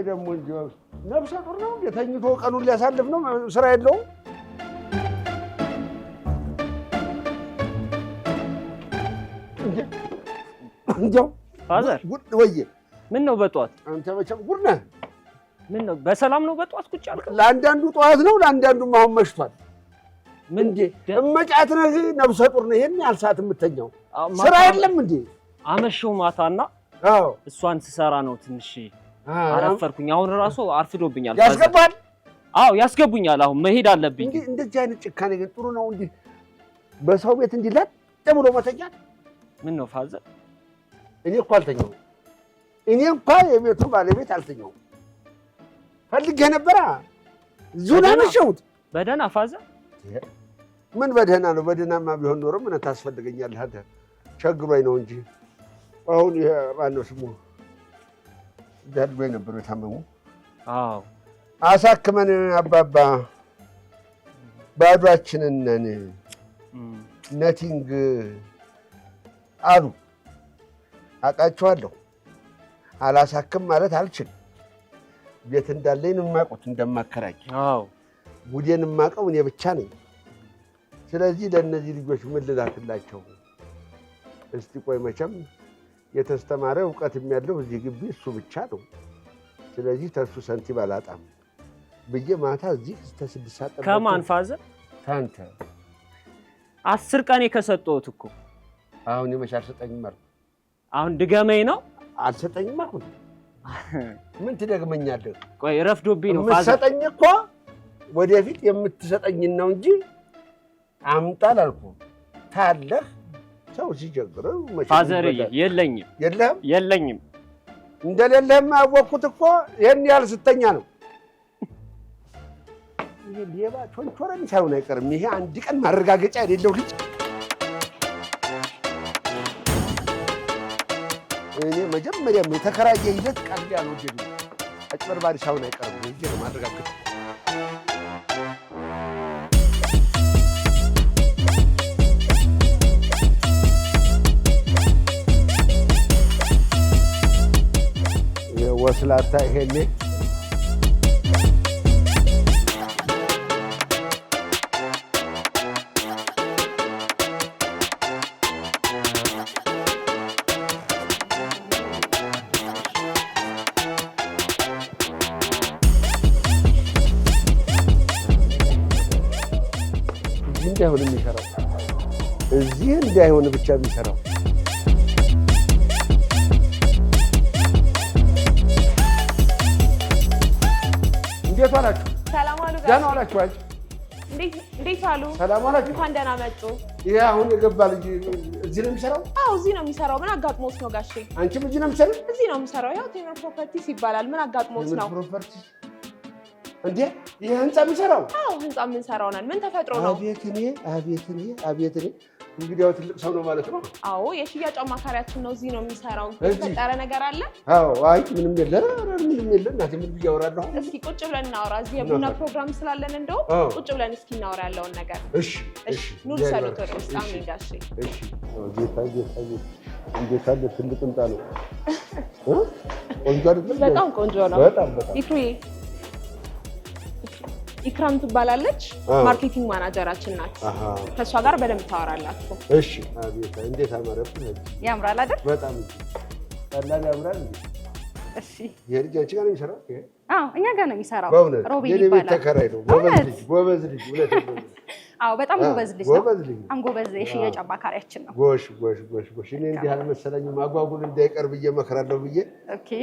ደግሞ እንጂ ነፍሰ ጡር ነው የተኝቶ ቀኑን ሊያሳልፍ ነው ስራ የለውም እንዴው ፋዘር ወይ ምን ነው በጧት አንተ መቼም ጉድ ነህ ምን ነው በሰላም ነው በጧት ቁጭ አልከው ለአንዳንዱ ጠዋት ነው ለአንዳንዱም አሁን መሽቷል ምን እንዴ እመጫት ነህ ነፍሰ ጡር ነው ይሄን ያህል ሰዓት የምተኛው ስራ የለም እንዴ አመሸው ማታና አዎ እሷን ስሰራ ነው ትንሽ አረፈርኩኝ አሁን ራሱ አርፍዶብኛል ያስገባል አዎ ያስገቡኛል አሁን መሄድ አለብኝ እንዴ እንደዚህ አይነት ጭካኔ ግን ጥሩ ነው እንዴ በሰው ቤት እንዲህ ለጥ ብሎ መተኛት ምን ነው ፋዘር እኔ እኮ አልተኛውም እኔ እንኳን የቤቱ ባለቤት አልተኛውም ፈልጌ ነበራ ዙና ነሽውት በደህና ፋዘር ምን በደህና ነው በደህናማ ቢሆን ኖሮ ምን ታስፈልገኛለህ አንተ ቸግሮኝ ነው እንጂ አሁን ይሄ ማነው ስሙ ዳድጎይ ነበር የታመሙ አዎ አሳክመን አባባ ባዷችንን ነን ነቲንግ አሉ አቃቸዋለሁ አላሳክም ማለት አልችልም ቤት እንዳለኝ ነው የማውቁት እንደማከራይ አዎ ጉዴን የማውቀው እኔ ብቻ ነኝ ስለዚህ ለእነዚህ ልጆች ምን ልላክላቸው እስቲ ቆይ መቼም የተስተማረ ዕውቀትም ያለው እዚህ ግቢ እሱ ብቻ ነው ስለዚህ ተሱ ሰንቲም አላጣም ብዬ ማታ እዚህ እስከ 6 ሰዓት ከማን ፋዘር ታንተ 10 ቀን ከሰጠሁት እኮ አሁን የመሻል ሰጠኝ ማለት አሁን ድገመኝ ነው አልሰጠኝም አልኩት ምን ትደግመኛለህ ቆይ ረፍዶብኝ ነው ፋዘር ሰጠኝ እኮ ወደፊት የምትሰጠኝ ነው እንጂ አምጣል አልኩ ታለህ ሰው ሲጀግረው ፋዘር የለኝም እንደሌለህም አወቅኩት እኮ ይሄን ያህል ስተኛ ነው ይሄ ሌባ ቾንቾረን ሳይሆን አይቀርም ይሄ አንድ ቀን ማረጋገጫ የሌለው ልጅ እኔ መጀመሪያም የተከራየ ሂደት ቀልድ ያልወደድ አጭበርባሪ ሳይሆን አይቀርም ይሄ ነው ማረጋገጫ ወስላታ ይሄኔ እንዳይሆን የሚሰራው እዚህ እንዳይሆን ብቻ የሚሰራው እንዴት ዋላችሁ? ሰላም አሉ ጋር ደህና ዋላችሁ አይደል? እንዴት ዋሉ? ሰላም ዋላችሁ? እንኳን ደህና መጡ። ይሄ አሁን የገባ ልጅ እዚህ ነው የሚሰራው? አዎ እዚህ ነው የሚሰራው። ምን አጋጥሞት ነው ጋሼ? አንቺም እዚህ ነው የምትሰሪው? እዚህ ነው የምሰራው። ያው ቴምር ፕሮፐርቲስ ይባላል። ምን አጋጥሞት ነው? ቴምር ፕሮፐርቲስ እንዴ? ይሄ ህንጻ የሚሰራው? አዎ ህንጻ የምንሰራው ነን። ምን ተፈጥሮ ነው? አቤት እኔ እንግዲህ ያው ትልቅ ሰው ነው ማለት ነው። አዎ የሽያጭ አማካሪያችን ነው እዚህ ነው የሚሰራው። የተፈጠረ ነገር አለ? አዎ አይ ምንም የለም እናቴ ምን ብያወራለሁ። እስኪ ቁጭ ብለን እናወራ። እዚህ የቡና ፕሮግራም ስላለን እንደው ቁጭ ብለን እስኪ እናወራ ያለውን ነገር። እሺ ኑ ሰሉት ወደ ውስጥ አሜን ጋሼ። እሺ ጌታ እንዴት አለ ትልቅ ህንጻ ነው። ቆንጆ አይደለም? በጣም ቆንጆ ነው። በጣም ይፍሩዬ ኢክራም ትባላለች ማርኬቲንግ ማናጀራችን ናት። ከሷ ጋር በደንብ ታወራላችሁ። እሺ አቤት እንዴት አማረብኝ። ያምራል አይደል? በጣም ቀላል ያምራል እንዴ? እሺ የልጅ አንቺ ጋር ነው የሚሰራው? አዎ እኛ ጋር ነው የሚሰራው። ሮቤል ይባላል። ተከራይ ነው። ጎበዝ ልጅ አዎ በጣም ጎበዝ ልጅ ነው። አንጎበዝ የሽያጭ አማካሪያችን ነው። ጎሽ እኔ እንዲህ አልመሰለኝም። አጓጉል እንዳይቀር ብዬ እመክራለሁ ብዬ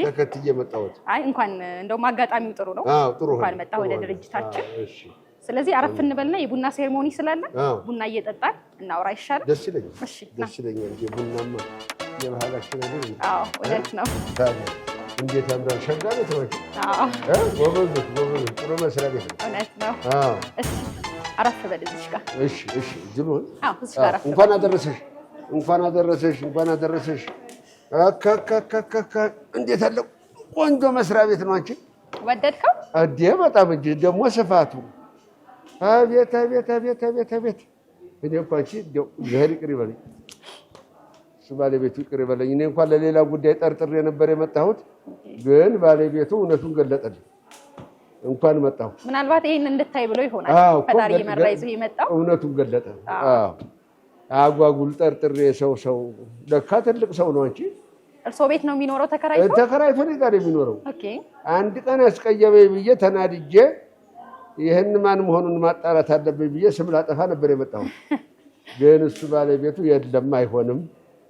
ተከትዬ መጣሁት። አይ እንኳን እንደውም አጋጣሚው ጥሩ ነው። አዎ ጥሩ ሆነ። እንኳን መጣ ወደ ድርጅታችን። እሺ ስለዚህ አረፍ እንበልና የቡና ሴሬሞኒ ስላለ ቡና እየጠጣን እናውራ ይሻላል። ደስ ይለኛል። የቡናማ የባህላችን አይደል? አዎ እውነት ነው። እንዴት ያምራል! ሸጋ ቤት ነው። ጎበዝ ጥሩ መስሪያ ቤት ነው። እውነት ነው። እሺ አረፍ በል እዚህ ጋር። እሺ ዝሉን እዚህ ጋር አረፍ። እንኳን አደረሰሽ። አካካካካ እንዴት አለ ቆንጆ መስሪያ ቤት ነው። አንቺ ወደድከው? አዴ በጣም እንጂ ደግሞ ስፋቱ አቤት። እኔ እኮ አንቺ እንደው እግዚአብሔር ይቅር ይበለኝ እሱ ባለቤቱ ይቅር ይበለኝ። እኔ እንኳን ለሌላ ጉዳይ ጠርጥሬ ነበር የመጣሁት፣ ግን ባለቤቱ እውነቱን ገለጠልኝ። እንኳን መጣሁ። ምናልባት ይሄን እንድታይ ብሎ ይሆናል ፈጣሪ መራ ይዞ የመጣው እውነቱን ገለጠ። አጓጉል ጠርጥሬ ሰው ለካ ትልቅ ሰው ነው እንጂ እርሶ ቤት ነው የሚኖረው? ተከራይቶ ነው ጋር የሚኖረው። አንድ ቀን አስቀየመኝ ብዬ ተናድጄ ይሄን ማን መሆኑን ማጣራት አለብኝ ብዬ ስም ላጠፋ ነበር የመጣሁት። ግን እሱ ባለቤቱ የለም አይሆንም፣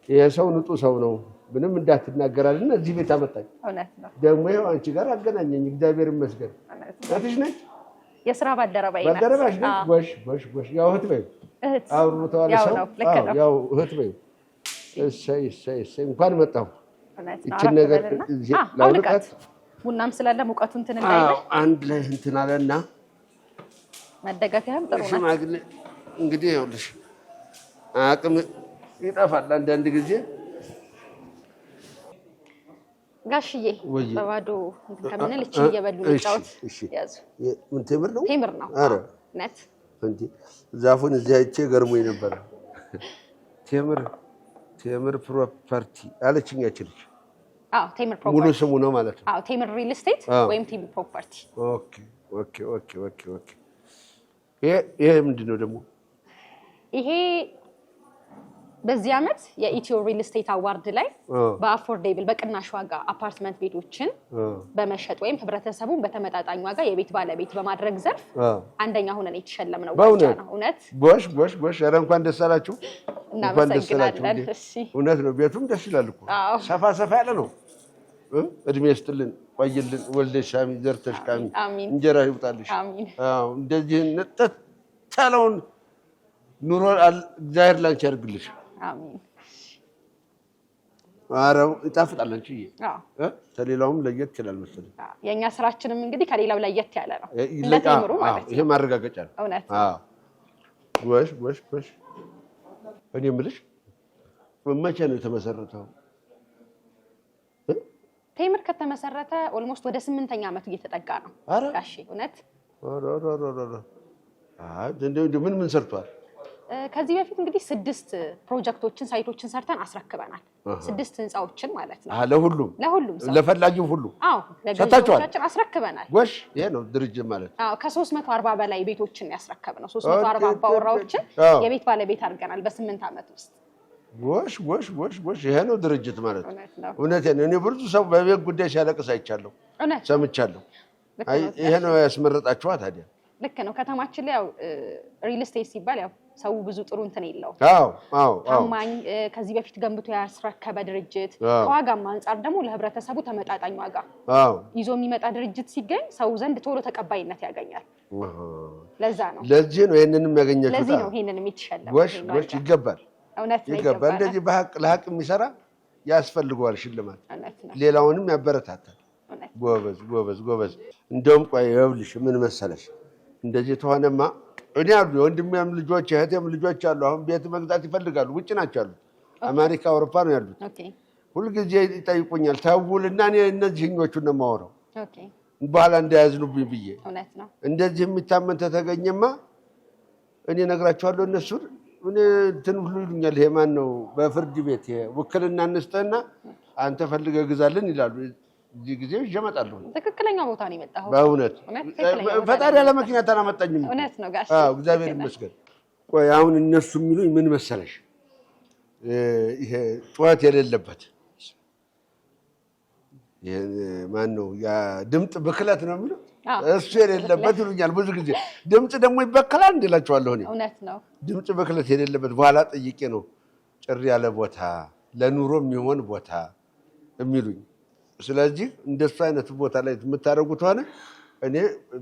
ይሄ ሰው ንጹህ ሰው ነው፣ ምንም እንዳትናገራልና እዚህ ቤት አመጣኝ። ደግሞ ይኸው አንቺ ጋር አገናኘኝ። እግዚአብሔር ይመስገን። እህትሽ ነች? የሥራ ባልደረባዬ ናት። ባልደረባሽ ነች? ጎሽ ያው እህት በይው። አውርተዋል ሰው ያው እህት በይው። እሰይ እንኳን መጣሁ። እቺን ነገር ላውልቃት። ቡናም ስላለ ሙቀቱ እንትን እንዳይል አንድ ላይ እንትን አለና መደጋፊያም ጥሩ ነው። ሽማግሌ እንግዲህ ይኸውልሽ አቅም ይጠፋል አንዳንድ ጊዜ። ጋሽዬ በባዶ ከምንል እቺ እየበሉ ልጫወት። ያዙ። ምን ቴምር ነው? ቴምር ነው። ኧረ ነት እንዴ ዛፉን እዚያ አይቼ ገርሞኝ ነበር። ቴምር ፕሮፐርቲ አለችኝ ያችልሽ። ቴምር ፕሮፐርቲ ሙሉ ስሙ ነው ማለት ነው? ቴምር ሪል ስቴት ወይም ቴምር ፕሮፐርቲ። ኦኬ። ይሄ ምንድን ነው ደግሞ? ይሄ በዚህ ዓመት የኢትዮ ሪል ስቴት አዋርድ ላይ በአፎርዴብል በቅናሽ ዋጋ አፓርትመንት ቤቶችን በመሸጥ ወይም ህብረተሰቡን በተመጣጣኝ ዋጋ የቤት ባለቤት በማድረግ ዘርፍ አንደኛ ሆነን የተሸለምነው ዋጋ ነው። እውነት ጎሽ ኧረ እንኳን ደስ አላችሁ። እንኳን ደስ አላችሁ። እውነት ነው። ቤቱም ደስ ይላል እኮ ሰፋ ያለ ነው። እድሜ ይስጥልን፣ ቆይልን፣ ወልደሽ ሻሚ ዘርተሽ ቃሚ እንጀራ ይውጣልሽ። እንደዚህ ነጠት ያለውን ኑሮ እግዚአብሔር ላንቺ ያድርግልሽ። አሜን። አረው ይጣፍጣል። አንቺ ከሌላውም ለየት ይላል መሰለኝ። የኛ ስራችንም እንግዲህ ከሌላው ለየት ያለ ነው። ለቴምሩ ማለት ነው። ይሄ ማረጋገጫ ነው። እውነት። ጎሽ እኔ የምልሽ መቼ ነው የተመሰረተው? ቴምር ከተመሰረተ ኦልሞስት ወደ 8ኛ ዓመቱ እየተጠጋ ነው። ጋሼ እውነት። ምን ሰርቷል? ከዚህ በፊት እንግዲህ 6 ፕሮጀክቶችን ሳይቶችን ሰርተን አስረክበናል። 6 ህንጻዎችን ማለት ነው። ለሁሉም ሰው ለፈላጊው ሁሉ ለገዢዎቻችን አስረክበናል። ጎሽ ይሄ ነው ድርጅት ማለት። ከ340 በላይ ቤቶችን ያስረከብነው 340 አባወራዎችን የቤት ባለቤት አድርገናል በ8 ዓመት ውስጥ። ጎሽ ይሄ ነው ድርጅት ማለት። እውነቴን ነው። እኔ ብዙ ሰው በቤት ጉዳይ ሲያለቅስ አይቻለሁ፣ ሰምቻለሁ። ይሄ ነው ያስመረጣችኋ ታዲያ? ልክ ነው። ከተማችን ላይ ያው ሪል ስቴት ሲባል ያው ሰው ብዙ ጥሩ እንትን የለው። ታማኝ ከዚህ በፊት ገንብቶ ያስረከበ ድርጅት ከዋጋም አንጻር ደግሞ ለህብረተሰቡ ተመጣጣኝ ዋጋ ይዞ የሚመጣ ድርጅት ሲገኝ ሰው ዘንድ ቶሎ ተቀባይነት ያገኛል። ለዚህ ነው ይሄንንም ያገኛችሁት። ለዚህ ነው ይሄንንም የተሸለመው። ጎሽ ይገባል። እውነት ነው። ይገባል። እንደዚህ በሐቅ ለሐቅ የሚሰራ ያስፈልገዋል ሽልማት፣ ሌላውንም ያበረታታል። ጎበዝ። እንደውም ቆይ ይኸውልሽ ምን መሰለሽ እንደዚህ ተሆነማ እኔ አሉ ወንድሜም ልጆች እህቴም ልጆች አሉ። አሁን ቤት መግዛት ይፈልጋሉ። ውጭ ናቸው ያሉት፣ አሜሪካ አውሮፓ ነው ያሉት። ሁልጊዜ ይጠይቁኛል ተውልና እኔ እነዚህኞቹን ነው የማወራው በኋላ እንዳያዝኑብኝ ብዬ። እንደዚህ የሚታመን ተተገኘማ እኔ እነግራቸዋለሁ። እነሱ እኔ እንትን ሁሉ ይሉኛል። ይሄ ማን ነው በፍርድ ቤት ውክልና እንስጠና አንተ ፈልገህ ግዛልን ይላሉ። እዚህ ጊዜ ይዤ እመጣለሁ። ትክክለኛ ቦታ ነው የመጣሁት። በእውነት ፈጣሪ ያለ ምክንያት አላመጣኝም። እውነት ነው ጋሽ። እግዚአብሔር ይመስገን። ቆይ አሁን እነሱ የሚሉኝ ምን መሰለሽ ይሄ ጩኸት የሌለበት ማን ነው ያ ድምፅ ብክለት ነው የሚሉት እሱ የሌለበት ይሉኛል ብዙ ጊዜ። ድምፅ ደግሞ ይበከላል እንላቸዋለሁ እኔ። እውነት ነው። ድምፅ ብክለት የሌለበት በኋላ ጠይቄ ነው ጭር ያለ ቦታ ለኑሮ የሚሆን ቦታ የሚሉኝ። ስለዚህ እንደሱ አይነት ቦታ ላይ የምታደርጉት ሆነ እኔ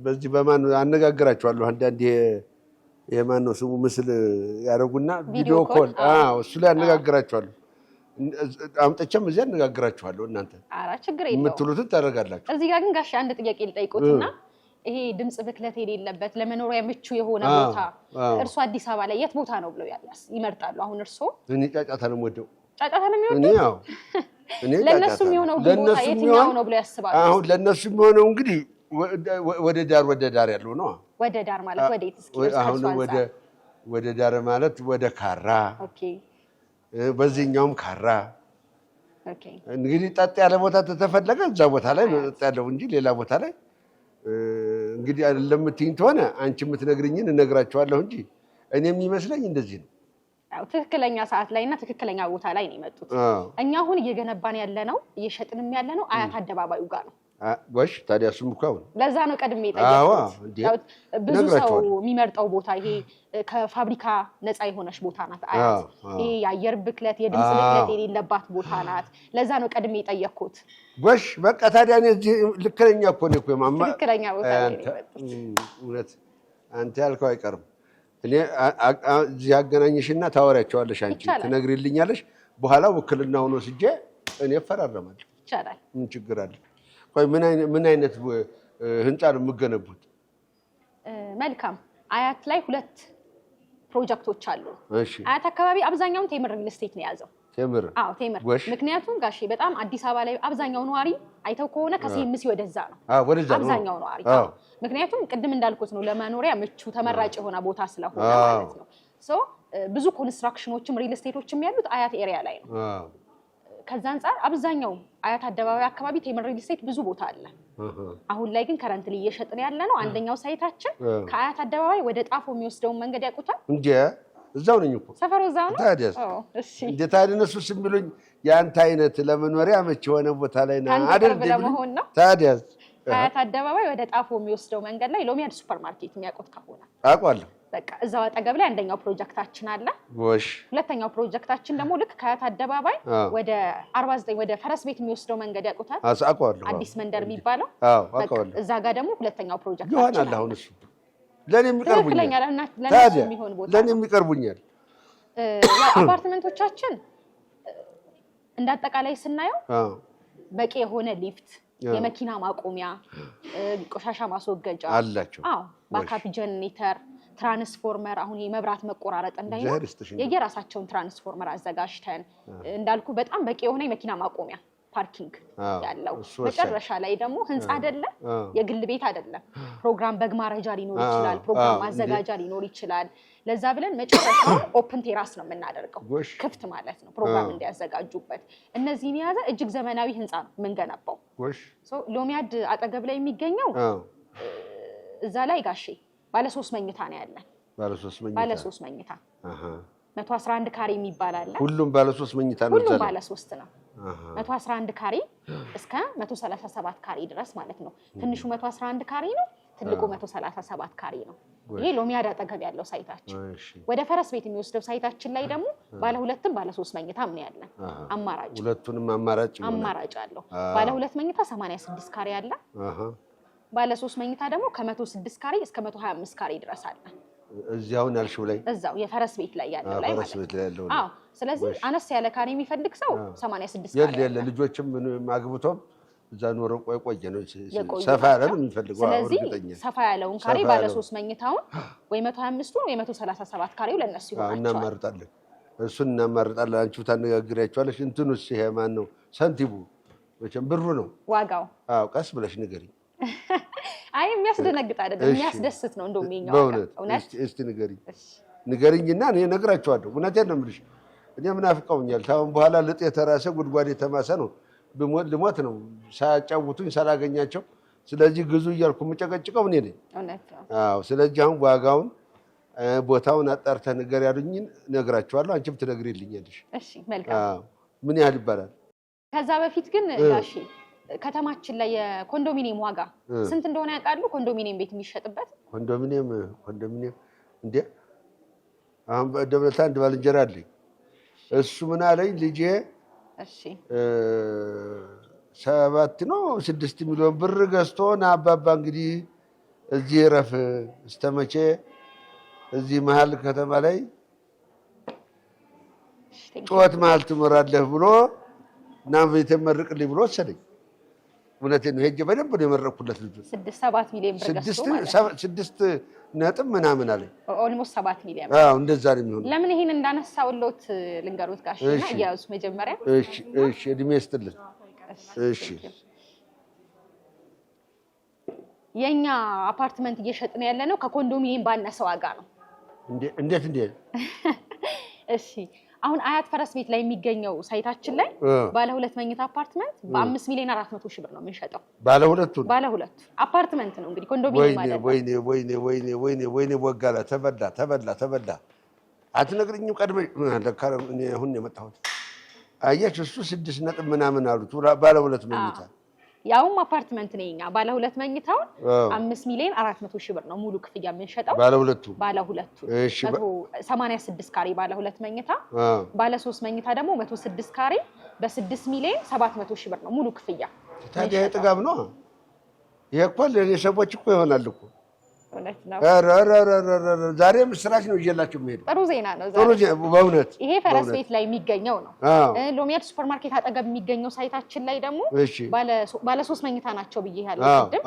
በዚህ በማን አነጋግራቸዋለሁ። አንዳንዴ የማን ነው ስሙ ምስል ያደርጉና ቪዲዮ ኮል እሱ ላይ አነጋግራቸዋለሁ። አምጥቼም እዚህ አነጋግራችኋለሁ። እናንተ የምትሉትን ታደርጋላችሁ። እዚህ ጋር ግን ጋሽ አንድ ጥያቄ ልጠይቁትና ይሄ ድምፅ ብክለት የሌለበት ለመኖሪያ ምቹ የሆነ ቦታ እርሶ አዲስ አበባ ላይ የት ቦታ ነው ብለው ይመርጣሉ? አሁን እርሶ? እኔ ጫጫታ ነው የምወደው። ጫጫታ ነው የሚወደው? ለነሱ የሚሆነው ቦታ የትኛው ነው ብለው ያስባሉ? አሁን ለነሱ የሚሆነው እንግዲህ ወደ ዳር ያለው ነው። ወደ ዳር ማለት ወዴት? እስኪ አሁን ወደ ዳር ማለት ወደ ካራ በዚህኛውም ካራ እንግዲህ ጠጥ ያለ ቦታ ተተፈለገ እዛ ቦታ ላይ ጠጥ ያለው እንጂ ሌላ ቦታ ላይ እንግዲህ አይደለም የምትይኝ ተሆነ አንቺ የምትነግሪኝን እነግራቸዋለሁ እንጂ እኔ የሚመስለኝ እንደዚህ ነው። ትክክለኛ ሰዓት ላይና ትክክለኛ ቦታ ላይ ነው የመጡት። እኛ አሁን እየገነባን ያለ ነው እየሸጥንም ያለ ነው አያት አደባባዩ ጋር ነው። ወሽ ታዲያ እሱም እኮ አሁን ለዛ ነው ቀድሜ ጠየቅኩት። ብዙ ሰው የሚመርጠው ቦታ ይሄ ከፋብሪካ ነፃ የሆነች ቦታ ናት አያት። ይሄ የአየር ብክለት የድምፅ ብክለት የሌለባት ቦታ ናት። ለዛ ነው ቀድሜ ጠየቅኩት። ወሽ በቃ ታዲያ እኔ ልክለኛ እኮ ነው እኮ ማማ ትክክለኛ ቦታ ላይ ነው የመጡት። እውነት አንተ ያልከው አይቀርም። እኔ እዚህ አገናኝሽና ታወሪያቸዋለሽ፣ አንቺ ትነግሪልኛለሽ። በኋላ ውክልና ሆኖ ስጄ እኔ እፈራረማለሁ። ይቻላል። ምን ችግር አለ? ቆይ ምን አይነት ህንጻ ነው የምገነቡት? መልካም አያት ላይ 2 ፕሮጀክቶች አሉ። እሺ አያት አካባቢ አብዛኛውን ቴምር ሪል ስቴት ነው ያዘው። ቴምር? አዎ ቴምር። ምክንያቱም ጋሼ በጣም አዲስ አበባ ላይ አብዛኛው ነዋሪ አይተው ከሆነ ከሲኤምሲ ወደዛ ነው አብዛኛው ነዋሪ። ምክንያቱም ቅድም እንዳልኩት ነው ለመኖሪያ ምቹ ተመራጭ የሆነ ቦታ ስለሆነ ማለት ነው። ሶ ብዙ ኮንስትራክሽኖችም ሪል ስቴቶችም ያሉት አያት ኤሪያ ላይ ነው። ከዛ አንፃር አብዛኛው አያት አደባባይ አካባቢ ቴምር ሪል ስቴት ብዙ ቦታ አለ። አሁን ላይ ግን ከረንትሊ እየሸጥን ያለ ነው አንደኛው ሳይታችን ከአያት አደባባይ ወደ ጣፎ የሚወስደውን መንገድ ያውቁታል እንዴ? እዛው ነኝ እኮ ሰፈሩ እዛው ነው። ታዲያስ እንዴ ታዲያ እነሱስ የሚሉኝ ያንተ አይነት ለመኖሪያ መቼ የሆነ ቦታ ላይ ነው አይደል? ታዲያስ ከአያት አደባባይ ወደ ጣፎ የሚወስደው መንገድ ላይ ሎሚያድ ሱፐርማርኬት የሚያውቁት ከሆነ አውቃለሁ። በቃ እዛው አጠገብ ላይ አንደኛው ፕሮጀክታችን አለ። ወሽ ሁለተኛው ፕሮጀክታችን ደግሞ ልክ ከአያት አደባባይ ወደ 49 ወደ ፈረስ ቤት የሚወስደው መንገድ ያውቁታል? አውቃለሁ። አዲስ መንደር የሚባለው አውቃለሁ። እዛ ጋር ደግሞ ሁለተኛው ፕሮጀክታችን ይሆናል። አሁን እሱ ለኔም ይቀርቡኛል። ለነሱ የሚሆን ቦታ ለኔም ይቀርቡኛል። አፓርትመንቶቻችን እንዳጠቃላይ ስናየው በቂ የሆነ ሊፍት፣ የመኪና ማቆሚያ፣ ቆሻሻ ማስወገጃ አላቸው። ባካፕ ጀነሬተር፣ ትራንስፎርመር አሁን የመብራት መቆራረጥ እንዳይኖር የየራሳቸውን ትራንስፎርመር አዘጋጅተን እንዳልኩ በጣም በቂ የሆነ የመኪና ማቆሚያ ፓርኪንግ ያለው መጨረሻ ላይ ደግሞ ህንጻ አይደለም የግል ቤት አይደለም ፕሮግራም በግማረጃ ሊኖር ይችላል፣ ፕሮግራም ማዘጋጃ ሊኖር ይችላል። ለዛ ብለን መጨረሻው ኦፕን ቴራስ ነው የምናደርገው፣ ክፍት ማለት ነው ፕሮግራም እንዲያዘጋጁበት። እነዚህን የያዘ እጅግ ዘመናዊ ህንጻ ነው የምንገነባው። ሎሚያድ አጠገብ ላይ የሚገኘው እዛ ላይ ጋሼ ባለ 3 መኝታ ነው ያለን። ባለ 3 መኝታ 111 ካሬ የሚባል አለ። ሁሉም ባለ 3 መኝታ ነው። ሁሉም ባለ 3 ነው። 111 ካሬ እስከ 137 ካሬ ድረስ ማለት ነው። ትንሹ 111 ካሬ ነው፣ ትልቁ 137 ካሬ ነው። ይሄ ሎሚያድ አጠገብ ያለው ሳይታችን። ወደ ፈረስ ቤት የሚወስደው ሳይታችን ላይ ደግሞ ባለ 2ም ባለ 3 መኝታም ነው ያለን። አማራጭ ሁለቱንም አማራጭ አለው። ባለ 2 መኝታ 86 ካሬ አለ። ባለ 3 መኝታ ደግሞ ከ106 ካሬ እስከ 125 ካሬ ድረስ አለ። እዚያው ያልሽው ላይ እዛው የፈረስ ቤት ላይ ያለው ላይ ማለት ነው። አዎ ስለዚህ አነስ ያለ ካሬ የሚፈልግ ሰው 86 ካሬ ያለ ልጆችም ማግብቶም እዛ ኖረው ቆየ ነው ሰፋ ያለ ነው የሚፈልገው። ስለዚህ ሰፋ ያለውን ካሬ ባለ 3 መኝታውን ወይ 125ቱን ወይ 137 ካሬው ለነሱ ይሆናል። እናመርጣለን፣ እሱን እናመርጣለን። አንቺ ታነጋግሪያቸዋለሽ። እንትኑስ ይሄ ማን ነው ሰንቲቡ? መቼም ብሩ ነው ዋጋው። አዎ ቀስ ብለሽ ንገሪኝ። አይ የሚያስደነግጥ አይደለም፣ የሚያስደስት ነው። እንደውም የኛው እውነት። እስቲ ንገሪኝና እኔ እነግራቸዋለሁ። እውነቴን ነው የምልሽ። እኔ ምናፍቀውኛል። ታውን በኋላ ልጥ የተራሰ ጉድጓድ የተማሰ ነው። ልሞት ነው ሳያጫውቱኝ ሳላገኛቸው። ስለዚህ ግዙ እያልኩ የምጨቀጭቀው እኔ ነኝ። አዎ ስለዚህ አሁን ዋጋውን ቦታውን አጣርተህ ንገር ያሉኝን እነግራቸዋለሁ። አንቺም ትነግሪልኛለሽ። እሺ መልካም። አዎ ምን ያህል ይባላል? ከዛ በፊት ግን ጋሺ ከተማችን ላይ የኮንዶሚኒየም ዋጋ ስንት እንደሆነ ያውቃሉ? ኮንዶሚኒየም ቤት የሚሸጥበት ኮንዶሚኒየም እንዴ አሁን በደብረታ አንድ ባልንጀራ አለኝ። እሱ ምን አለኝ ልጄ 7 ነው 6 ሚሊዮን ብር ገዝቶ ና አባባ እንግዲህ እዚህ ረፍ እስተመቼ እዚህ መሀል ከተማ ላይ ጩኸት መሀል ትኖራለህ ብሎ ና ቤት መርቅልኝ ብሎ ወሰደኝ። እውነቴን ነው። ሄጄ በደንብ ነው የመረኩለት ልጁ 6-7 ሚሊዮን ብር ገዝቶ ማለት 6 ነጥብ ምናምን አለኝ። ኦልሞስት 7 ሚሊዮን። አዎ እንደዛ ነው የሚሆነው። ለምን ይሄን እንዳነሳውሎት ልንገሩት ጋሽና እያዙ መጀመሪያ። እሺ እድሜ ይስጥልን። እሺ የኛ አፓርትመንት እየሸጥን ያለ ነው ከኮንዶሚኒየም ባነሰ ዋጋ ነው። እንዴት? እሺ አሁን አያት ፈረስ ቤት ላይ የሚገኘው ሳይታችን ላይ ባለ 2 መኝታ አፓርትመንት በ5 ሚሊዮን 400 ሺህ ብር ነው የምንሸጠው። ባለ ሁለቱ አፓርትመንት ነው እንግዲህ ኮንዶሚኒየም ማለት ነው። ወይኔ ወጋላ ተበላ አትነግሪኝም ቀድመሽ ለካ እኔ አሁን የመጣሁት አየሽ እሱ 6 ነጥብ ምናምን አሉት ባለ 2 መኝታ ያውም አፓርትመንት ነኝኛ ባለ 2 መኝታው 5 ሚሊዮን 400 ሺህ ብር ነው ሙሉ ክፍያ የምንሸጠው። ባለ ሁለቱ እሺ 86 ካሬ ባለ 2 መኝታ ባለ 3 መኝታ ደግሞ 106 ካሬ በ6 ሚሊዮን 700 ሺህ ብር ነው ሙሉ ክፍያ። ታዲያ የጥጋብ ነው ይሄ እኮ ለኔ ሰዎች እኮ ይሆናል እኮ እውነት ነው። ዛሬ ምስራች ነው ይዤላችሁ የምሄደው። ጥሩ ዜና ነው ዛሬ። ጥሩ ዜና በእውነት ይሄ ፈረስ ቤት ላይ የሚገኘው ነው። ሎሚያድ ሱፐርማርኬት አጠገብ የሚገኘው ሳይታችን ላይ ደግሞ ባለ 3 መኝታ ናቸው ብዬሻለሁ ቅድም።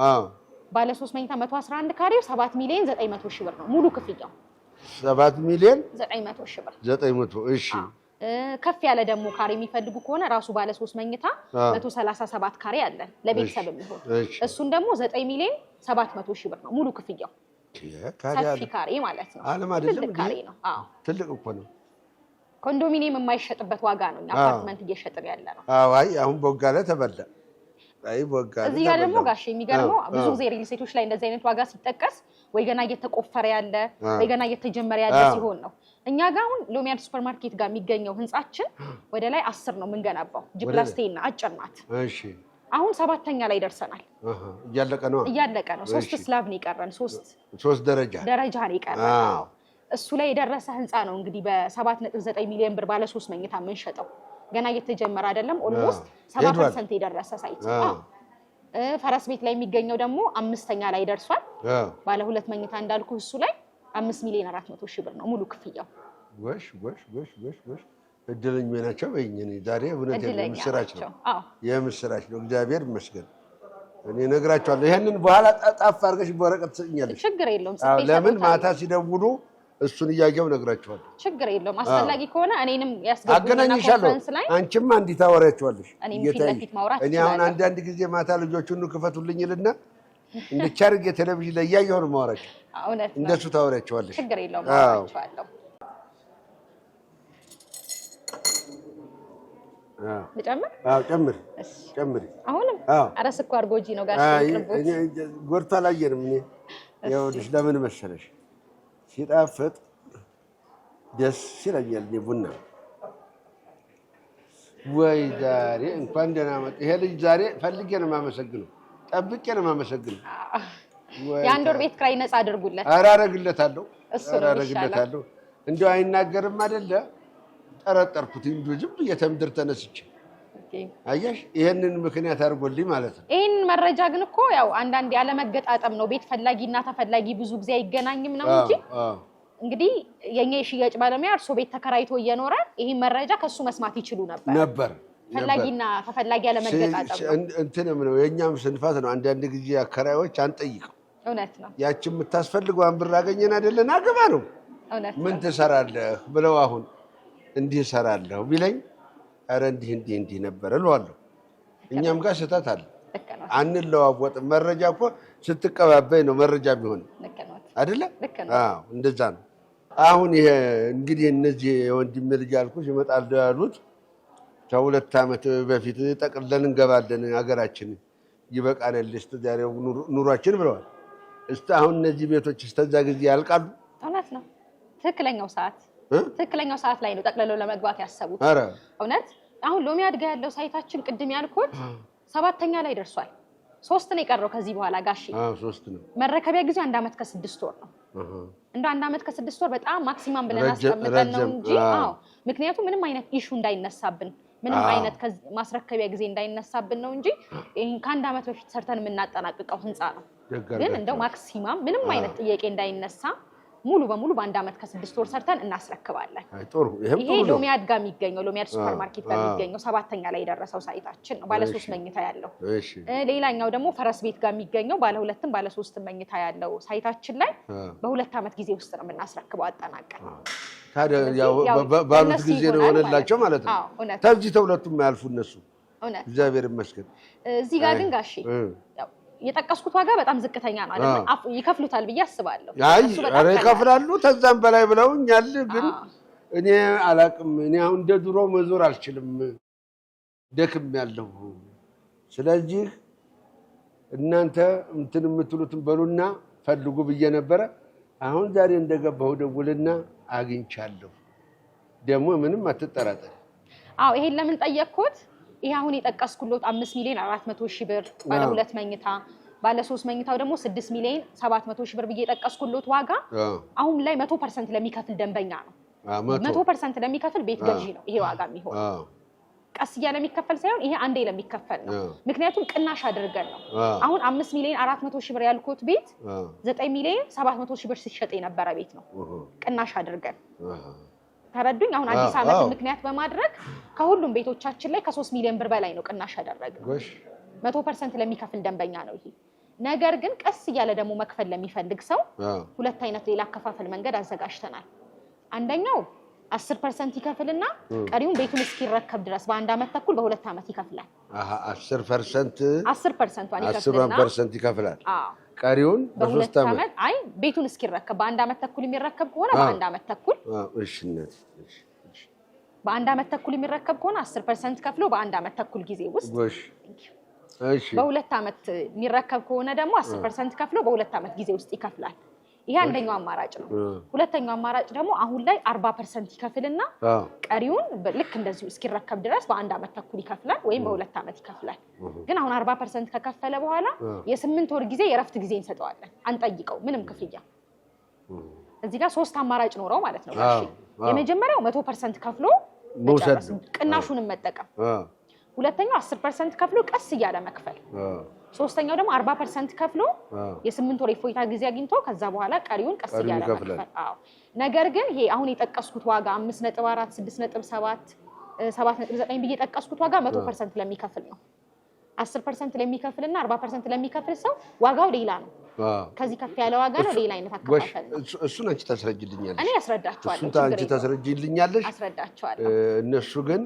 ባለ 3 መኝታ 111 ካሬው 7 ሚሊዮን 900 ሺህ ብር ነው ሙሉ ክፍያው። 7 ሚሊዮን 900 ሺህ ብር 900 እሺ። ከፍ ያለ ደግሞ ካሬ የሚፈልጉ ከሆነ ራሱ ባለ 3 መኝታ 137 ካሬ አለን ለቤተሰብ የሚሆን እሱን ደግሞ 9 ሚሊዮን 700 ሺህ ብር ነው ሙሉ ክፍያው። ሰፊ ካሬ ማለት ነው። ትልቅ ካሬ ነው። አዎ ትልቅ እኮ ነው። ኮንዶሚኒየም የማይሸጥበት ዋጋ ነው አፓርትመንት እየሸጥን ያለ ነው። አዎ አይ አሁን ቦጋለ ተበላ። አይ ቦጋለ እዚህ ጋር ደግሞ ጋሼ የሚገርመው ብዙ ጊዜ ሪል ስቴቶች ላይ እንደዚህ አይነት ዋጋ ሲጠቀስ ወይ ገና እየተቆፈረ ያለ ወይ ገና እየተጀመረ ያለ ሲሆን ነው። እኛ ጋር አሁን ሎሚያድ ሱፐርማርኬት ጋር የሚገኘው ህንጻችን ወደ ላይ 10 ነው የምንገነባው። ጂፕላስቴና አጭር ናት። እሺ አሁን 7ኛ ላይ ደርሰናል። እያለቀ ነው 3 ስላብ ነው የቀረን 3 ደረጃ ነው የቀረን። አዎ እሱ ላይ የደረሰ ህንጻ ነው እንግዲህ በ7.9 ሚሊዮን ብር ባለ 3 መኝታ የምንሸጠው። ገና እየተጀመረ አይደለም። ኦልሞስት 70% የደረሰ ሳይት። ፈረስ ቤት ላይ የሚገኘው ደግሞ 5ኛ ላይ ደርሷል። ባለ 2 መኝታ እንዳልኩ እሱ ላይ 5 ሚሊዮን 400 ሺህ ብር ነው ሙሉ ክፍያው። ወሽ እድለኛ ናቸው በእኛኔ ዛሬ እውነት የምስራች ነው። የምስራች ነው። እግዚአብሔር ይመስገን። እኔ ነግራቸዋለሁ። ይሄንን በኋላ ጣፍ አድርገሽ በወረቀት ትሰኛለሽ። ችግር የለውም። ለምን ማታ ሲደውሉ እሱን እያየው ነግራቸዋለሁ። ችግር የለውም። አስፈላጊ ከሆነ እኔንም ያስገቡኝና ኮንፈረንስ ላይ አንቺማ እንዲህ ታወሪያቸዋለሽ። እኔ አሁን አንዳንድ ጊዜ ማታ ልጆቹን ክፈቱልኝ ይልና እንድቻርግ የቴሌቪዥን ላይ እያየሁ ነው የማወራቸው። እውነት ነው። እንደሱ ታወሪያቸዋለሽ። ችግር የለውም። አወራቸዋለሁ። ልጨምር? አዎ ጨምሪ። አሁንም ኧረ ስኳር ጎጂ ነው ጋሽ ይቅርቡት። ጎርታ አላየንም። እኔ ይኸውልሽ ለምን መሰለሽ ሲጣፍጥ ደስ ይለኛል። ቡና ወይ ዛሬ እንኳን ደህና መጣ። ይሄ ልጅ ዛሬ ፈልጌ ነው የማመሰግነው፣ ጠብቄ ነው የማመሰግነው። የአንድ ወር ቤት ኪራይ ነፃ አድርጉለት። ኧረ አደርግለታለሁ። እንደው አይናገርም አይደለ? ጠረጠርኩት እንጂ ዝም ብዬ ተምድር ተነስቼ አየሽ፣ ይሄንን ምክንያት አድርጎልኝ ማለት ነው። ይሄን መረጃ ግን እኮ ያው አንዳንድ ያለ መገጣጠም ነው። ቤት ፈላጊና ተፈላጊ ብዙ ጊዜ አይገናኝም ነው እንጂ እንግዲህ የኛ የሽያጭ ባለሙያ እርሶ ቤት ተከራይቶ እየኖረ ይሄን መረጃ ከሱ መስማት ይችሉ ነበር። ፈላጊና ተፈላጊ ያለ መገጣጠም ነው። እንትንም ነው የኛም ስንፋት ነው። አንዳንድ ጊዜ አከራዮች አንጠይቅም። እውነት ነው። ያቺ የምታስፈልገው ብር አገኘን አይደለን አገባ ነው። እውነት ነው። ምን ትሰራለህ ብለው አሁን እንዲህ እሰራለሁ ቢለኝ ኧረ እንዲህ ነበር እለዋለሁ። እኛም ጋር ስህተት አለ። አንለዋወጥም። መረጃ እኮ ስትቀባበይ ነው መረጃ ቢሆን አይደለ? አዎ እንደዛ ነው። አሁን ይሄ እንግዲህ እነዚህ የወንድሜ ልጅ አልኩሽ ይመጣሉ ያሉት ከ2 ዓመት በፊት ጠቅልለን እንገባለን ሀገራችን ይበቃናል ዛሬው ኑሯችን ብለዋል። እስቲ አሁን እነዚህ ቤቶች እስከዛ ጊዜ ያልቃሉ? እውነት ነው። ትክክለኛው ሰዓት ላይ ነው ጠቅልለው ለመግባት ያሰቡት። እውነት አሁን ሎሚያድ ጋር ያለው ሳይታችን ቅድም ያልኩት 7ኛ ላይ ደርሷል። 3 ነው የቀረው ከዚህ በኋላ ጋሺ። 3 ነው። መረከቢያ ጊዜው 1 ዓመት ከ6 ወር ነው። እንደ 1 ዓመት ከ6 ወር በጣም ማክሲማም ብለን አስቀምጠን ነው እንጂ ምክንያቱም ምንም አይነት ኢሹ እንዳይነሳብን ምንም አይነት ማስረከቢያ ጊዜ እንዳይነሳብን ነው እንጂ ይሄን ከ1 ዓመት በፊት ሰርተን የምናጠናቅቀው ህንጻ ነው። ግን እንደው ማክሲማም ምንም አይነት ጥያቄ እንዳይነሳ ሙሉ በሙሉ በ1 ዓመት ከ6 ወር ሰርተን እናስረክባለን። ጥሩ። ይሄ ሎሚያድ ጋር የሚገኘው ሎሚያድ ሱፐርማርኬት ጋር የሚገኘው 7ኛ ላይ የደረሰው ሳይታችን ነው። ባለ 3 መኝታ ያለው። ሌላኛው ደግሞ ፈረስ ቤት ጋር የሚገኘው ባለ 2ም ባለ 3ም መኝታ ያለው ሳይታችን ላይ በ2 ዓመት ጊዜ ውስጥ ነው የምናስረክበው አጠናቀን። ታዲያ ያው ባሉት ጊዜ ነው የሆነላቸው ማለት ነው። ከዚህ ተሁለቱም ያልፉ እነሱ። እግዚአብሔር ይመስገን። እዚህ ጋር ግን ጋሼ ያው የጠቀስኩት ዋጋ በጣም ዝቅተኛ ነው አይደል? ይከፍሉታል ብዬ አስባለሁ። አይ አረ ይከፍላሉ፣ ተዛም በላይ ብለውኛል። ግን እኔ አላቅም። እኔ አሁን እንደ ድሮ መዞር አልችልም፣ ደክሜያለሁ። ስለዚህ እናንተ እንትን የምትሉትን በሉና ፈልጉ ብዬ ነበረ። አሁን ዛሬ እንደገባሁ ደውልና አግኝቻለሁ። ደግሞ ምንም አትጠራጠሪ። አዎ ይሄን ለምን ጠየቅኩት? ይሄ አሁን የጠቀስኩሎት 5,400,000 ብር ባለ 2 መኝታ፣ ባለ 3 መኝታው ደግሞ 6,700,000 ብር ብዬ የጠቀስኩሎት ዋጋ አሁን ላይ 100% ለሚከፍል ደንበኛ ነው። 100% ለሚከፍል ቤት ገዢ ነው ይሄ ዋጋ የሚሆነው። ቀስ እያለ የሚከፈል ሳይሆን ይሄ አንዴ ለሚከፈል ነው። ምክንያቱም ቅናሽ አድርገን ነው። አሁን 5,400,000 ብር ያልኩት ቤት 9,700,000 ብር ሲሸጥ የነበረ ቤት ነው። ቅናሽ አድርገን ተረዱኝ። አሁን አዲስ ዓመት ምክንያት በማድረግ ከሁሉም ቤቶቻችን ላይ ከ3 ሚሊዮን ብር በላይ ነው ቅናሽ ያደረግነው። 100% ለሚከፍል ደንበኛ ነው ይሄ። ነገር ግን ቀስ እያለ ደግሞ መክፈል ለሚፈልግ ሰው ሁለት አይነት ሌላ አከፋፈል መንገድ አዘጋጅተናል። አንደኛው 10% ይከፍልና ቀሪውን ቤቱን እስኪረከብ ድረስ በ1 ዓመት ተኩል በ2 ዓመት ይከፍላል። 10% ይከፍላል። ቀሪውን በ3 ዓመት አይ ቤቱን እስኪረከብ በ1 ዓመት ተኩል የሚረከብ ከሆነ በ1 ዓመት ተኩል በ1 ዓመት ተኩል የሚረከብ ከሆነ 10% ከፍሎ በ1 ዓመት ተኩል ጊዜ ውስጥ በ2 ዓመት የሚረከብ ከሆነ ደግሞ 10% ከፍሎ በ2 ዓመት ጊዜ ውስጥ ይከፍላል። ይሄ አንደኛው አማራጭ ነው። ሁለተኛው አማራጭ ደግሞ አሁን ላይ 40% ይከፍልና ቀሪውን ልክ እንደዚሁ እስኪረከብ ድረስ በ1 ዓመት ተኩል ይከፍላል ወይም በ2 ዓመት ይከፍላል። ግን አሁን 40% ከከፈለ በኋላ የ8 ወር ጊዜ የረፍት ጊዜ እንሰጠዋለን። አንጠይቀው ምንም ክፍያ። እዚህ ጋር 3 አማራጭ ኖረው ማለት ነው። የመጀመሪያው 100% ከፍሎ መውሰድ ቅናሹንም መጠቀም። ሁለተኛው 10% ከፍሎ ቀስ እያለ መክፈል። ሶስተኛው ደግሞ 40% ከፍሎ የ8 ወር የፎይታ ጊዜ አግኝቶ ከዛ በኋላ ቀሪውን ቀስ እያለ መክፈል። አዎ ነገር ግን ይሄ አሁን የጠቀስኩት ዋጋ 5.4 6.7 7.9 ብዬ የጠቀስኩት ዋጋ 100% ለሚከፍል ነው። 10% ለሚከፍልና 40% ለሚከፍል ሰው ዋጋው ሌላ ነው። ከዚህ ከፍ ያለ ዋጋ ነው። ሌላ አይነት አከፋፈል ነው። እሱን አንቺ ታስረጅልኛለሽ። እኔ አስረዳቸዋለሁ። እሱን አንቺ ታስረጅልኛለሽ። አስረዳቸዋለሁ። እነሱ ግን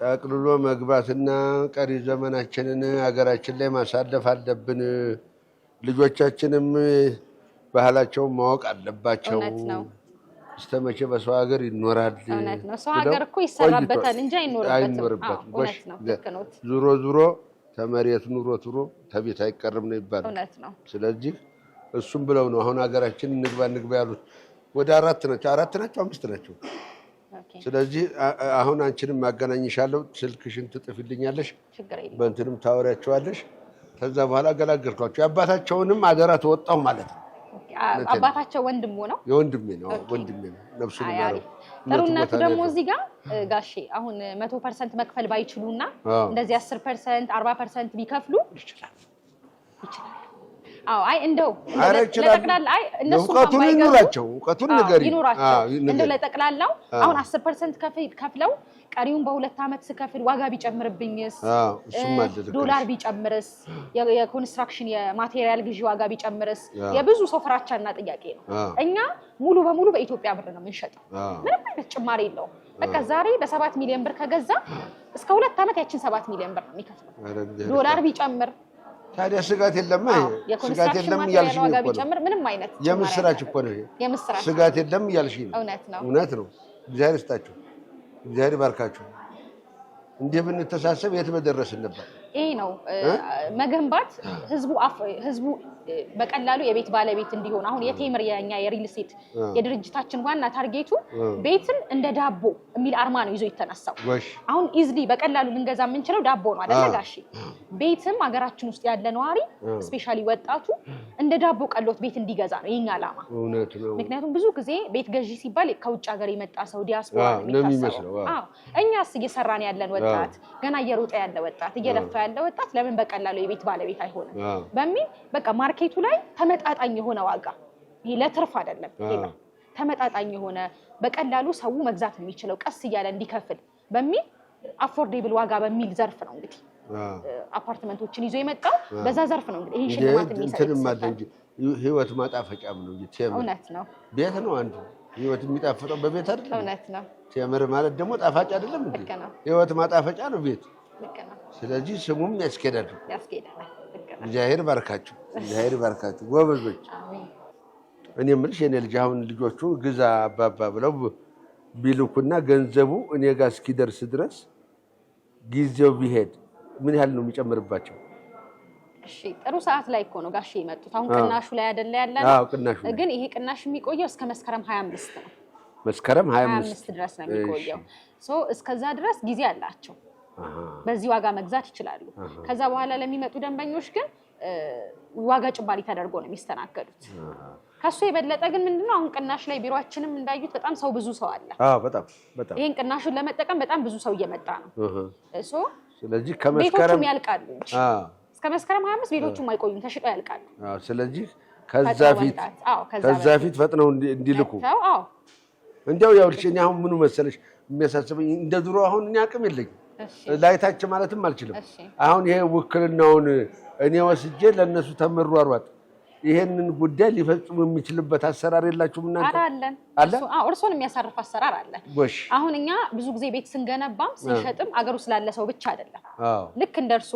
ጠቅልሎ መግባትና ቀሪ ዘመናችንን ሀገራችን ላይ ማሳለፍ አለብን። ልጆቻችንም ባህላቸውን ማወቅ አለባቸው። እውነት ነው። እስተመቼ በሰው ሀገር ይኖራል? እውነት ነው። ሰው ሀገር እኮ ይሰራበታል እንጂ አይኖርበትም። እውነት ነው። ዙሮ ዙሮ ተመሬት ኑሮ ትሮ ተቤት አይቀርም ነው ይባላል። እውነት ነው። ስለዚህ እሱም ብለው ነው አሁን ሀገራችን እንግባ ያሉት። ወደ 4 ናቸው 5 ናቸው። ስለዚህ አሁን አንቺንም ማገናኝሻለሁ። ስልክሽን ትጥፊልኛለሽ፣ በእንትንም ታወሪያቸዋለሽ። ከዛ በኋላ አገላገልኳቸው። የአባታቸውንም አደራ ተወጣሁ ማለት ነው። አባታቸው ወንድሙ ነው? የወንድሜ ነው። ወንድሜ ነው። ነፍሱን ይማረው። ጥሩነቱ ደግሞ እዚህ ጋር ጋሼ አሁን 100% መክፈል ባይችሉና እንደዚህ 10% 40% ቢከፍሉ ይችላል። አዎ አይ እንደው ለጠቅላላ አይ እነሱ እውቀቱን ይኑራቸው፣ እውቀቱን ነገር ይኑራቸው። እንደው ለጠቅላላው አሁን 10% ከፍለው ቀሪውን በ2 ዓመት ስከፍል ዋጋ ቢጨምርብኝስ፣ ዶላር ቢጨምርስ፣ የኮንስትራክሽን የማቴሪያል ግዢ ዋጋ ቢጨምርስ የብዙ ሰው ፍራቻና ጥያቄ ነው። እኛ ሙሉ በሙሉ በኢትዮጵያ ብር ነው የምንሸጠው። ምንም አይነት ጭማሪ የለውም። በቃ ዛሬ በ7 ሚሊዮን ብር ከገዛ እስከ 2 ዓመት ያችን 7 ሚሊዮን ብር ነው የሚከፍለው። ዶላር ቢጨምር ታዲያ ስጋት የለም። ስጋት የለም እያልሽ ነው እኮ ነው። ምንም አይነት የምስራች እኮ ነው። የምስራች ስጋት የለም እያልሽ ነው። እውነት ነው። እግዚአብሔር ይስጣችሁ፣ እግዚአብሔር ይባርካችሁ። እንዲህ ብንተሳሰብ የት በደረስን ነበር። ይሄ ነው መገንባት። ህዝቡ በቀላሉ የቤት ባለቤት እንዲሆን አሁን የቴምር የኛ የሪል ስቴት የድርጅታችን ዋና ታርጌቱ ቤትን እንደ ዳቦ የሚል አርማ ነው ይዞ የተነሳው። አሁን ኢዝሊ በቀላሉ ልንገዛ የምንችለው ዳቦ ነው አይደል ጋሼ? ቤትም ሀገራችን ውስጥ ያለ ነዋሪ ስፔሻሊ ወጣቱ እንደ ዳቦ ቀሎት ቤት እንዲገዛ ነው የኛ ዓላማ። እውነት ነው። ምክንያቱም ብዙ ጊዜ ቤት ገዢ ሲባል ከውጭ ሀገር የመጣ ሰው ዲያስፖራ ነው የሚመስለው። እኛስ እየሰራን ያለን ወጣት ገና እየሮጠ ያለ ወጣት እየለፋ ያለ ወጣት ለምን በቀላሉ የቤት ባለቤት አይሆንም በሚል በቃ ማርኬቱ ላይ ተመጣጣኝ የሆነ ዋጋ፣ ይሄ ለትርፍ አይደለም፣ ተመጣጣኝ የሆነ በቀላሉ ሰው መግዛት የሚችለው ቀስ እያለ እንዲከፍል በሚል አፎርዴብል ዋጋ በሚል ዘርፍ ነው እንግዲህ አፓርትመንቶችን ይዞ የመጣው። በዛ ዘርፍ ነው እንግዲህ ይሄን ሽልማት የሚሰጥ ህይወት ማጣፈጫም ነው። እውነት ነው። ቤት ነው አንዱ ህይወት የሚጣፍጠው በቤት አይደል? እውነት ነው። ቴምር ማለት ደግሞ ጣፋጭ አይደለም እንዴ? ህይወት ማጣፈጫ ነው ቤት። ስለዚህ ስሙም ያስኬዳል። እግዚአብሔር ባርካችሁ፣ እግዚአብሔር ባርካችሁ ጎበዞች። እኔ የምልሽ የኔ ልጅ አሁን ልጆቹ ግዛ አባባ ብለው ቢልኩና ገንዘቡ እኔ ጋር እስኪደርስ ድረስ ጊዜው ቢሄድ ምን ያህል ነው የሚጨምርባቸው? እሺ ጥሩ ሰዓት ላይ እኮ ነው ጋሼ የመጡት። አሁን ቅናሹ ላይ አይደለ ያለነው? አዎ ቅናሹ። ግን ይሄ ቅናሽ የሚቆየው እስከ መስከረም 25 ነው። መስከረም 25 ድረስ ነው የሚቆየው። እስከዛ ድረስ ጊዜ አላቸው። በዚህ ዋጋ መግዛት ይችላሉ። ከዛ በኋላ ለሚመጡ ደንበኞች ግን ዋጋ ጭማሪ ተደርጎ ነው የሚስተናገዱት። ከሱ የበለጠ ግን ምንድነው አሁን ቅናሽ ላይ ቢሮአችንም እንዳዩት በጣም ብዙ ሰው አለ። በጣም ይሄን ቅናሹን ለመጠቀም በጣም ብዙ ሰው እየመጣ ነው። ስለዚህ ከመስከረም ያልቃሉ። እስከ መስከረም 25 ቤቶቹም አይቆዩም፣ ተሽጠው ያልቃሉ። ስለዚህ ከዛ ፊት ፈጥነው እንዲልኩ። እንዲያው ያውልሽ እኔ አሁን ምኑ መሰለሽ የሚያሳስበኝ እንደ ድሮ አሁን እኔ አቅም የለኝም ላይታች ማለትም አልችልም። አሁን ይሄ ውክልናውን እኔ ወስጄ ለነሱ ተመሯሯጥ ይሄንን ጉዳይ ሊፈጽሙ የሚችልበት አሰራር የላችሁም እናንተ? አለ። እርሶን የሚያሳርፍ አሰራር አለ። አሁን እኛ ብዙ ጊዜ ቤት ስንገነባም ስንሸጥም አገሩ ስላለ ሰው ብቻ አይደለም። ልክ እንደርሶ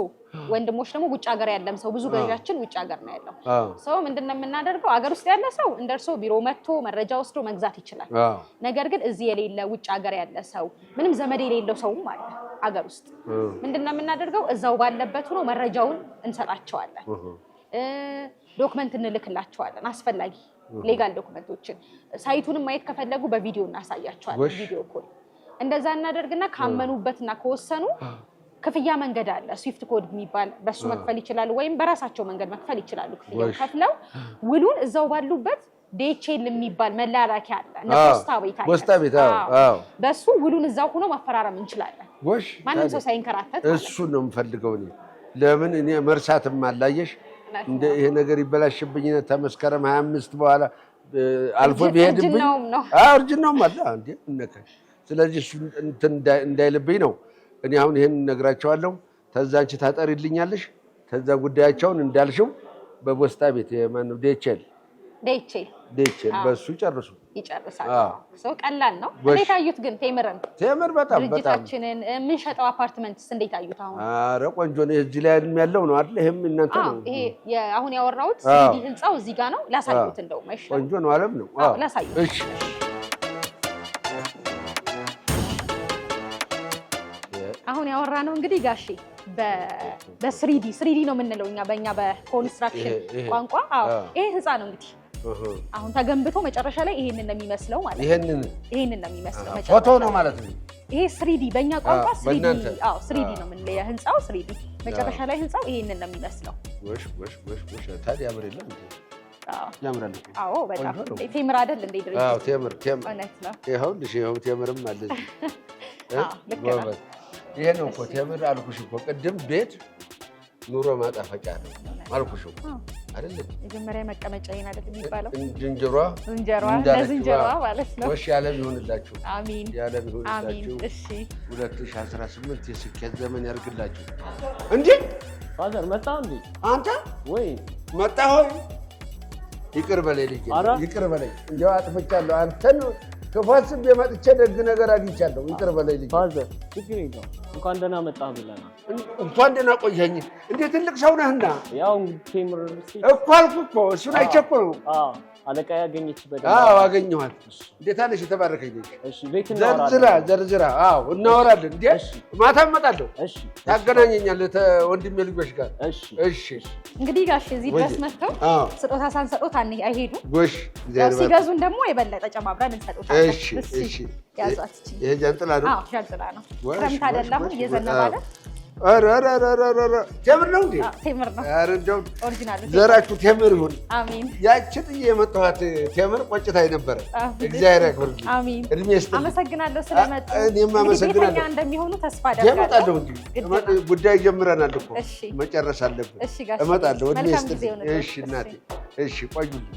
ወንድሞች ደግሞ ውጭ ሀገር ያለም ሰው ብዙ ገዣችን ውጭ ሀገር ነው ያለው። ሰው ምንድነው የምናደርገው? አገር ውስጥ ያለ ሰው እንደርሶ ቢሮ መጥቶ መረጃ ወስዶ መግዛት ይችላል። ነገር ግን እዚህ የሌለ ውጭ ሀገር ያለ ሰው ምንም ዘመድ የሌለው ሰውም አለ አገር ውስጥ። ምንድነው የምናደርገው? እዛው ባለበት ሆኖ መረጃውን እንሰጣቸዋለን። ዶክመንት እንልክላቸዋለን። አስፈላጊ ሌጋል ዶክመንቶችን ሳይቱንም ማየት ከፈለጉ በቪዲዮ እናሳያቸዋለን። ቪዲዮ ኮል እንደዛ እናደርግና ካመኑበትና ከወሰኑ ክፍያ መንገድ አለ። ስዊፍት ኮድ የሚባል በሱ መክፈል ይችላሉ፣ ወይም በራሳቸው መንገድ መክፈል ይችላሉ። ክፍያው ከፍለው ውሉን እዛው ባሉበት ዲኤችኤል የሚባል መላላኪያ አለ። ፖስታ ቤት በሱ ውሉን እዛው ሆኖ ማፈራረም እንችላለን። ማንም ሰው ሳይንከራተት። እሱ ነው የምፈልገው እኔ። ለምን እኔ መርሳትም አላየሽ እንደ ይሄ ነገር ይበላሽብኝ ተመስከረም 25 በኋላ አልፎ ቢሄድብኝ እርጅናውም አለ እንዴ እነከ። ስለዚህ እሱ እንዳይልብኝ ነው እኔ አሁን ይሄን እነግራቸዋለሁ። ተዛ አንቺ ታጠሪልኛለሽ። ተዛ ጉዳያቸውን እንዳልሽው በፖስታ ቤት የማነው ዲኤችኤል በሱ ይጨርሳል። ሰው ቀላል ነው። እንዴት አዩት ግን ቴምር በጣም ድርጅታችንን የምንሸጠው አፓርትመንትስ እንዴት አዩት? ኧረ ቆንጆ ነው። እዚህ ላይ ያለው ነው አይደል? ይሄም እናንተ ነው። ይሄ አሁን ያወራሁት ሲዲ ህንጻው እዚህ ጋር ነው። ላሳዩት እንደውም አይሻልም? ቆንጆ ነው። አለም ነው። ላሳዩት። እሺ አሁን ያወራ ነው እንግዲህ ጋሼ በስሪዲ ነው የምንለው እኛ በእኛ በኮንስትራክሽን ቋንቋ። ይሄ ህንጻ ነው እንግዲህ አሁን ተገንብቶ መጨረሻ ላይ ይሄንን ነው የሚመስለው ማለት ነው። ይሄንን ነው የሚመስለው መጨረሻ ፎቶ ነው ማለት ነው። ይሄ ስሪዲ በእኛ ቋንቋ ስሪዲ ነው የምንለው። የህንጻው ስሪዲ መጨረሻ ላይ ህንጻው ይሄንን ነው የሚመስለው። ታዲያ ያምር የለም እንዴ? ያምራል። በጣም ቴምር አይደል እንዴ? ድርጅት ቴምር እውነት ነው። ይኸው ቴምርም አለ እዚህ። ይሄ ነው እኮ ቴምር አልኩሽ እኮ ቅድም ቤት ኑሮ ማጣፈጫ ነው አልኩሽ አይደል? መጀመሪያ መቀመጫ ይሄን አይደል የሚባለው? ዝንጀሯ ማለት ነው። ወሽ ያለም ይሁንላችሁ። አሜን። ያለም ይሁንላችሁ። እሺ 2018 የስኬት ዘመን ያርግላችሁ። እንዴ ፋዘር መጣ እንዴ? አንተ ወይ መጣ ሆይ ይቅር በለኝ ልጅ፣ ይቅር በለኝ። እንደው አጥፍቻለሁ። አንተን ከፋስብ የመጥቼ ደግ ነገር አግኝቻለሁ። ይቅር በለኝ ልጅ። ፋዘር ችግር የለውም። እንኳን ደህና መጣህ ብለናል። እንኳን ደህና ቆየኝ። እንዴ ትልቅ ሰው ነህና። ያው ቴምር እኮ አልኩህ እኮ እሱን አይቸኩል። አለቃ ያገኘች አገኘኋት። እንዴት አለሽ? የተባረከኝ ልጅ። እሺ ቤት ዘርዝራ እናወራለን። እንዴ ማታ እመጣለሁ። እሺ ታገናኘኛለህ ወንድሜ ልጆች ጋር። እሺ እንግዲህ ጋሽ እዚህ ድረስ መጥተው ስጦታ ሳንሰጦት አይሄዱ። ጎሽ ሲገዙን ደግሞ የበለጠ ጨማምረን እንሰጦታለን። እሺ ያዟት። ይሄ ጃንጥላ ነው? ጃንጥላ ነው። ክረምት አይደለም እየዘነበ አይደል? ቴምር ነው እንዴ? ቴምር ነው። ኦሪጂናል ዘራችሁ ቴምር ይሁን። አሜን። ያችን የመጣኋት ቴምር ቆጭታኝ ነበረ። እግዚአብሔር ያክብርልኝ። አሜን። እድሜ ይስጥልኝ። አመሰግናለሁ ስለመጡ። እኔም አመሰግናለሁ። እንደሚሆኑ ተስፋ አደርጋለሁ። እመጣለሁ እንጂ ጉዳይ ጀምረናል እኮ መጨረስ አለብን። እመጣለሁ። እድሜ ይስጥልኝ። እሺ እናቴ፣ እሺ ቆዩልኝ።